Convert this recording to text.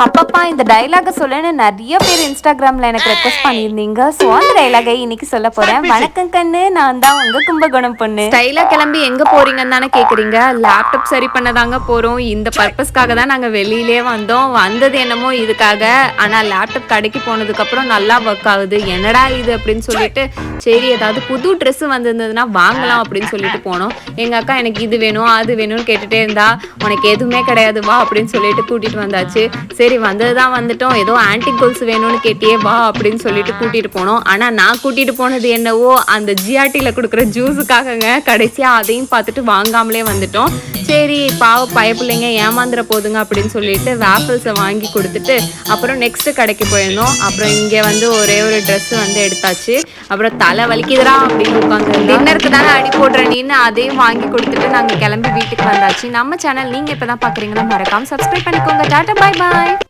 அப்பப்பா இந்த டைலாக சொல்லுன்னு நிறைய பேர் இன்ஸ்டாகிராமில் எனக்கு ரெக்வஸ்ட் பண்ணியிருந்தீங்க. ஸோ அந்த டைலாகை இன்னைக்கு சொல்ல போகிறேன். வணக்கம் கண்ணு, நான் தான் உங்கள் கும்பகோணம் பொண்ணு. ஸ்டைலாக கிளம்பி எங்கே போகிறீங்கன்னு தானே கேட்குறீங்க. லேப்டாப் சரி பண்ண தாங்க போகிறோம். இந்த பர்பஸ்க்காக தான் நாங்கள் வெளியிலே வந்தோம். வந்தது என்னமோ இதுக்காக. ஆனால் லேப்டாப் கடைக்கு போனதுக்கப்புறம் நல்லா ஒர்க் ஆகுது. என்னடா இது அப்படின்னு சொல்லிட்டு சரி ஏதாவது புது ட்ரெஸ்ஸு வந்திருந்ததுன்னா வாங்கலாம் அப்படின்னு சொல்லிட்டு போனோம். எங்கள் அக்கா எனக்கு இது வேணும் அது வேணும்னு கேட்டுகிட்டே இருந்தா, உனக்கு எதுவுமே கிடையாது வா அப்படின்னு சொல்லிட்டு கூட்டிகிட்டு வந்தாச்சு. சரி வந்தது தான் வந்துட்டோம், ஏதோ ஆன்டிக் கோல்ஸ் வேணும்னு கேட்டியே வா அப்படின்னு சொல்லிட்டு கூட்டிகிட்டு போனோம். ஆனால் நான் கூட்டிகிட்டு போனது என்னவோ அந்த ஜிஆர்டியில் கொடுக்குற ஜூஸுக்காகங்க. கடைசியாக அதையும் பார்த்துட்டு வாங்காமலே வந்துட்டோம். சரி பாவ பயப்பிள்ளைங்க ஏமாந்துட போதுங்க அப்படின்னு சொல்லிட்டு வேஃபிள்ஸை வாங்கி கொடுத்துட்டு அப்புறம் நெக்ஸ்ட்டு கடைக்கு போயிருந்தோம். அப்புறம் இங்கே வந்து ஒரே ஒரு ட்ரெஸ்ஸு வந்து எடுத்தாச்சு. அப்புறம் தலை வலிக்குதுடா அப்படின்னு உட்காந்து டின்னருக்கு தானே அடி போடுற நீன்னு அதையும் வாங்கி கொடுத்துட்டு நாங்கள் கிளம்பி வீட்டுக்கு வந்தாச்சு. நம்ம சேனல் நீங்கள் இப்போ தான் பார்க்குறீங்கன்னா மறக்காமல் சப்ஸ்கிரைப் பண்ணிக்கோங்க. டாட்டா பாய் பாய்.